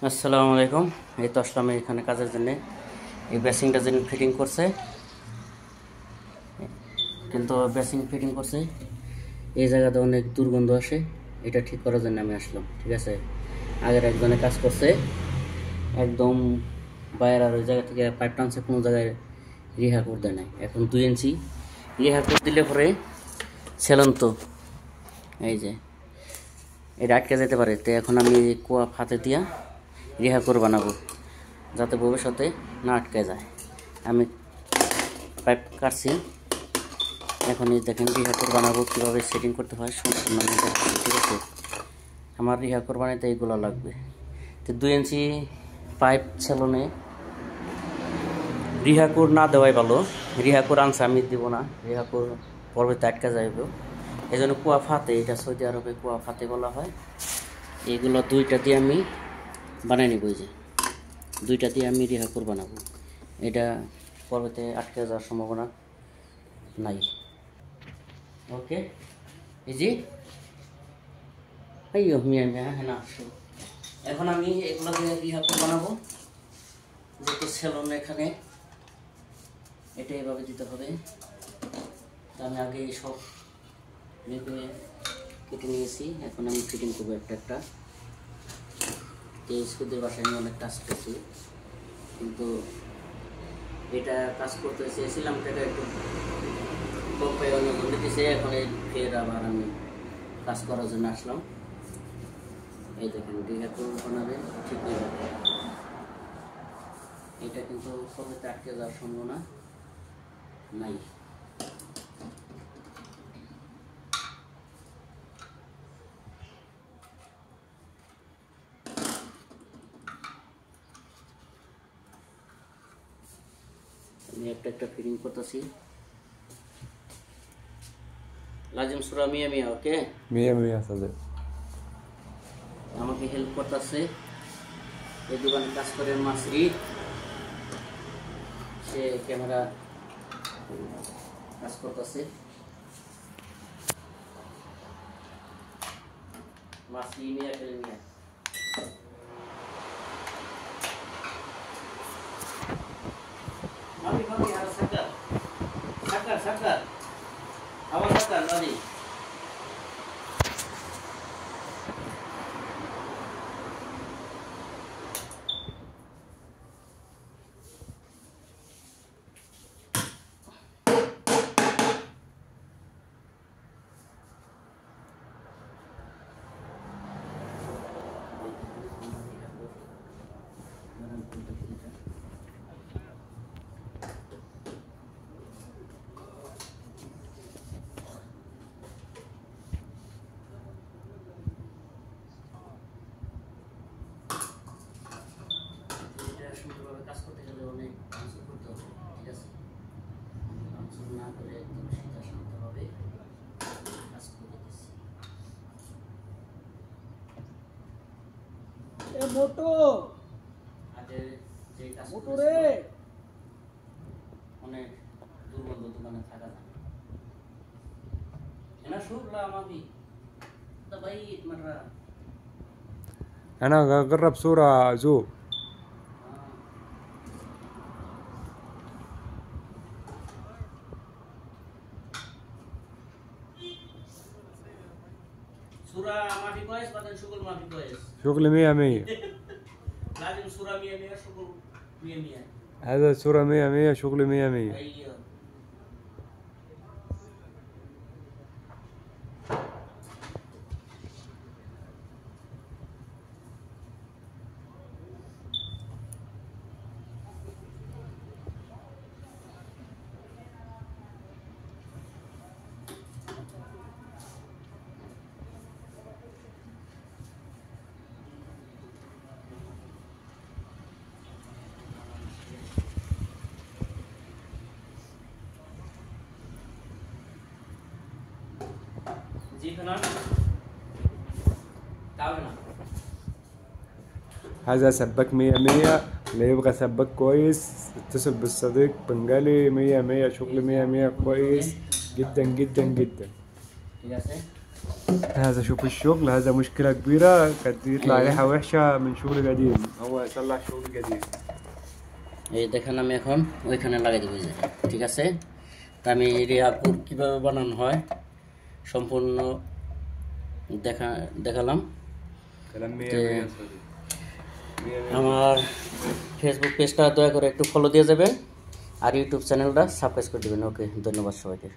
আসসালামু আলাইকুম। এই তো আসলাম এখানে কাজের জন্য। এই বেসিংটা যেন ফিটিং করছে, কিন্তু বেসিং ফিটিং করছে এই জায়গাতে অনেক দুর্গন্ধ আসে। এটা ঠিক করার জন্য আমি আসলাম। ঠিক আছে, আগের একজনে কাজ করছে একদম বাইরে, আর ওই জায়গা থেকে পাইপ টানছে, কোনো জায়গায় রিহা করে দেয় নাই। এখন 2 ইঞ্চি রিহা করে দিলে পরে ছিলেন তো এই যে এটা আটকে যেতে পারে। তো এখন আমি কুয়া ফাতে দিয়া রিহা করে বানাবো, যাতে ভবিষ্যতে না আটকে যায়। আমি পাইপ কাটছি, এখন এই দেখেন রিহাকর বানাবো, কীভাবে সেটিং করতে হয় সম্পূর্ণ আমি দেখাচ্ছি। ঠিক আছে, আমার রিহাকর বানাইতে এইগুলো লাগবে। তো 2 ইঞ্চি পাইপ ছেলনে রিহাকুর না দেওয়াই ভালো। রিহাকুর আনছে, আমি দিব না। রিহাকুর পরবর্তী আটকা যাইব, এই জন্য কুয়া ফাতে, এটা সৌদি আরবে কুয়া ফাতে বলা হয়। এইগুলো 2টা দিয়ে আমি বানাই নিব। এই যে 2টা দিয়ে আমি রিহাকুর বানাবো, এটা পরবর্তী আটকে যাওয়ার সম্ভাবনা নাই। ওকে, ইজি। আইয়ো মিয়া মিয়া, হ্যাঁ না। এখন আমি এগুলো দিয়ে রিহাকুর বানাবো, যেহেতু সেলুন এখানে এটা এভাবে দিতে হবে। আমি আগে সব মেপে কেটে নিয়েছি, এখন আমি ফিটিং করবো একটা একটা। এই স্কুলদের বাসায় আমি অনেক কাজ করছি, কিন্তু এটা কাজ করতে চেয়েছিলাম, এটা একটু কম পাই অন্য বলে দিয়েছে। এখন এই ফের আবার আমি কাজ করার জন্য আসলাম। এই দেখেন রিহাকুর বানাবে ঠিক হয়ে যাবে। এটা কিন্তু পরবর্তী আটকে যাওয়ার সম্ভাবনা নাই। আমি একটা একটা ফিটিং করতেছি। লাজিম সুরা মিয়া মিয়া। ওকে, মিয়া মিয়া সাদে আমাকে হেল্প করতেছে এই দোকানে কাজ করে মাসরি, সে ক্যামেরা কাজ করতেছে। মাসরি মিয়া ফেলে মিয়া। মামি মামি আর সাকার সাকার সাকার আবার সাকার নদী। সুন্দরভাবে কাজ করতে গেলে অনেক আনসার করতে হবে। ঠিক আছে, আনসার না করে একদম সিধা শান্তভাবে কাজ করে দিচ্ছি। আগে যে কাজ অনেক দুর্গন্ধ দোকানে থাকা যায় এনা শুনলাম আমি ভাই মারা। انا اجرب صورة زو. সুরা মাফি কয়েস বাদেন শুকল মাফি কয়েস شغل مية مية. لازم সুরা মিয়া মিয়া শুকল মিয়া মিয়া। هذا صورة مية مية، شغل مية مية. ايوه जी فنان تعالوا. هذا سباك مية مية، اللي يبغى سباك كويس اتصل بالصديق بنجالي. مية مية، شغل مية مية كويس جدا جدا جدا. ঠিক আছে। هذا شوف الشغل، هذا مشكلة كبيرة قد يطلع ريحة وحشة من شغل قديم، هو يصلح شغل قديم. এই দেখেন আমি এখন ওইখানে লাগাই দেবো, যে ঠিক আছে। তা আমি রিয়াপুর কীভাবে বানানো হয় সম্পূর্ণ দেখালাম। আমার ফেসবুক পেজটা দয়া করে একটু ফলো দিয়ে যাবেন, আর ইউটিউব চ্যানেলটা সাবস্ক্রাইব করে দেবেন। ওকে, ধন্যবাদ সবাইকে।